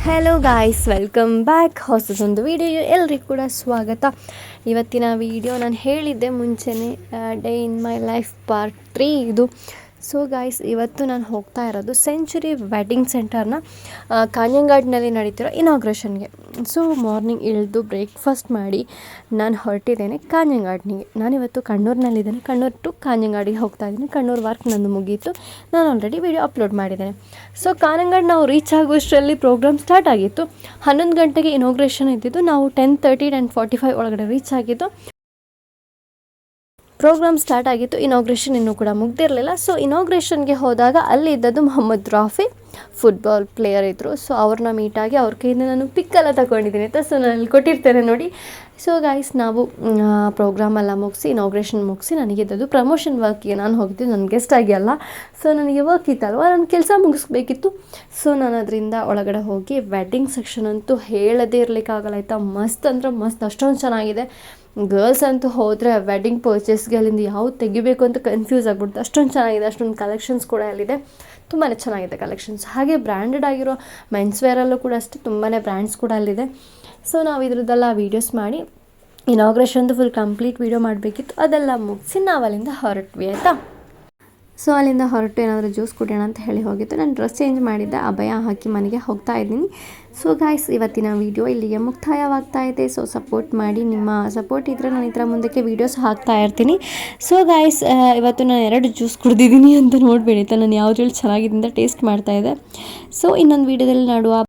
Hello guys, welcome back. ಹೊಸದೊಂದು video ಎಲ್ರಿಗೂ ಕೂಡ ಸ್ವಾಗತ. ಇವತ್ತಿನ ವಿಡಿಯೋ ನಾನು ಹೇಳಿದ್ದೆ ಮುಂಚೆನೇ, day in my life part 3 ಇದು. ಸೊ ಗಾಯ್ಸ್, ಇವತ್ತು ನಾನು ಹೋಗ್ತಾ ಇರೋದು ಸೆಂಚುರಿ ವೆಡ್ಡಿಂಗ್ ಸೆಂಟರ್ನ ಕಾಂಜಂಗಾಡ್ನಲ್ಲಿ ನಡೀತಿರೋ ಇನಾಗ್ರೇಷನ್ಗೆ. ಸೊ ಮಾರ್ನಿಂಗ್ ಇಳಿದು ಬ್ರೇಕ್ಫಾಸ್ಟ್ ಮಾಡಿ ನಾನು ಹೊರಟಿದ್ದೇನೆ ಕಾಂಜಂಗಾಡ್ನಿಗೆ. ನಾನಿವತ್ತು ಕಣ್ಣೂರಿನಲ್ಲಿದ್ದೇನೆ. ಕಣ್ಣೂರು ಟು ಕಾಂಜಂಗಾಡಿಗೆ ಹೋಗ್ತಾ ಇದ್ದೀನಿ. ಕಣ್ಣೂರು ವರ್ಕ್ ನಂದು ಮುಗೀತು. ನಾನು ಆಲ್ರೆಡಿ ವಿಡಿಯೋ ಅಪ್ಲೋಡ್ ಮಾಡಿದ್ದೇನೆ. ಸೊ ಕಾಂಜಂಗಾಡ್ ನಾವು ರೀಚ್ ಆಗುವಷ್ಟರಲ್ಲಿ ಪ್ರೋಗ್ರಾಮ್ ಸ್ಟಾರ್ಟ್ ಆಗಿತ್ತು. 11 ಗಂಟೆಗೆ ಇನಾಗ್ರೇಷನ್ ಇದ್ದಿದ್ದು. ನಾವು 10:30 10:45 ಒಳಗಡೆ ರೀಚ್ ಆಗಿದ್ದು. ಪ್ರೋಗ್ರಾಮ್ ಸ್ಟಾರ್ಟ್ ಆಗಿತ್ತು. ಇನಾಗ್ರೇಷನ್ ಇನ್ನೂ ಕೂಡ ಮುಗ್ದಿರಲಿಲ್ಲ. ಸೊ ಇನಾಗ್ರೇಷನ್ಗೆ ಹೋದಾಗ ಅಲ್ಲಿದ್ದದ್ದು ಮೊಹಮ್ಮದ್ ರಾಫಿ, ಫುಟ್ಬಾಲ್ ಪ್ಲೇಯರ್ ಇದ್ದರು. ಸೊ ಅವ್ರನ್ನ ಮೀಟಾಗಿ ಅವ್ರ ಕೈಯಿಂದ ನಾನು ಪಿಕ್ಕೆಲ್ಲ ತಗೊಂಡಿದ್ದೀನಿ ಅಂತ. ಸೊ ನಾನು ಅಲ್ಲಿ ಕೊಟ್ಟಿರ್ತೇನೆ ನೋಡಿ. ಸೊ ಗಾಯ್ಸ್, ನಾವು ಪ್ರೋಗ್ರಾಮೆಲ್ಲ ಮುಗಿಸಿ ಇನಾಗ್ರೇಷನ್ ಮುಗಿಸಿ ನನಗಿದ್ದದ್ದು ಪ್ರಮೋಷನ್ ವರ್ಕಿಗೆ ನಾನು ಹೋಗಿದ್ದು. ನನ್ನ ಗೆಸ್ಟ್ ಆಗಿ ಅಲ್ಲ. ಸೊ ನನಗೆ ವರ್ಕ್ ಇತ್ತಲ್ವ, ನನ್ನ ಕೆಲಸ ಮುಗಿಸ್ಬೇಕಿತ್ತು. ಸೊ ನಾನು ಅದರಿಂದ ಒಳಗಡೆ ಹೋಗಿ ವೆಡ್ಡಿಂಗ್ ಸೆಕ್ಷನ್ ಅಂತೂ ಹೇಳದೇ ಇರಲಿಕ್ಕಾಗಲ್ಲ ಆಯಿತಾ. ಮಸ್ತ್ ಅಂದರೆ ಮಸ್ತ್, ಅಷ್ಟೊಂದು ಚೆನ್ನಾಗಿದೆ. ಗರ್ಲ್ಸ್ ಅಂತೂ ಹೋದರೆ ವೆಡ್ಡಿಂಗ್ ಪರ್ಚೇಸ್ಗೆ ಅಲ್ಲಿಂದ ಯಾವ್ದು ತೆಗಿಬೇಕು ಅಂತ ಕನ್ಫ್ಯೂಸ್ ಆಗಿಬಿಡ್ತು. ಅಷ್ಟೊಂದು ಚೆನ್ನಾಗಿದೆ. ಅಷ್ಟೊಂದು ಕಲೆಕ್ಷನ್ಸ್ ಕೂಡ ಅಲ್ಲಿದೆ. ತುಂಬಾ ಚೆನ್ನಾಗಿದೆ ಕಲೆಕ್ಷನ್ಸ್. ಹಾಗೆ ಬ್ರ್ಯಾಂಡೆಡ್ ಆಗಿರೋ ಮೆನ್ಸ್ವೇರಲ್ಲೂ ಕೂಡ ಅಷ್ಟೇ ತುಂಬಾ ಬ್ರ್ಯಾಂಡ್ಸ್ ಕೂಡ ಅಲ್ಲಿದೆ. ಸೊ ನಾವು ಇದ್ರದ್ದೆಲ್ಲ ವೀಡಿಯೋಸ್ ಮಾಡಿ ಇನಾಗ್ರೇಷನ್ದು ಫುಲ್ ಕಂಪ್ಲೀಟ್ ವೀಡಿಯೋ ಮಾಡಬೇಕಿತ್ತು. ಅದೆಲ್ಲ ಮುಗಿಸಿ ನಾವು ಅಲ್ಲಿಂದ ಹೊರಟ್ವಿ ಆಯಿತಾ. ಸೊ ಅಲ್ಲಿಂದ ಹೊರಟು ಏನಾದರೂ ಜ್ಯೂಸ್ ಕುಡಿಯೋಣ ಅಂತ ಹೇಳಿ ಹೋಗಿತ್ತು. ನಾನು ಡ್ರೆಸ್ ಚೇಂಜ್ ಮಾಡಿದ್ದೆ, ಅಭಯ ಹಾಕಿ ಮನೆಗೆ ಹೋಗ್ತಾ ಇದ್ದೀನಿ. ಸೊ ಗಾಯ್ಸ್, ಇವತ್ತಿನ ವೀಡಿಯೋ ಇಲ್ಲಿಗೆ ಮುಕ್ತಾಯವಾಗ್ತಾ ಇದೆ. ಸೊ ಸಪೋರ್ಟ್ ಮಾಡಿ. ನಿಮ್ಮ ಸಪೋರ್ಟ್ ಇದ್ದರೆ ನಾನು ಈ ಥರ ಮುಂದಕ್ಕೆ ವೀಡಿಯೋಸ್ ಹಾಕ್ತಾ ಇರ್ತೀನಿ. ಸೊ ಗಾಯ್ಸ್, ಇವತ್ತು ನಾನು 2 ಜ್ಯೂಸ್ ಕುಡಿದಿದ್ದೀನಿ ಅಂತ ನೋಡಬೇಡಿ. ನಾನು ಯಾವುದ್ರಲ್ಲಿ ಚೆನ್ನಾಗಿದೆ ಅಂತ ಟೇಸ್ಟ್ ಮಾಡ್ತಾಯಿದ್ದೆ. ಸೊ ಇನ್ನೊಂದು ವೀಡಿಯೋದಲ್ಲಿ ನೋಡುವ.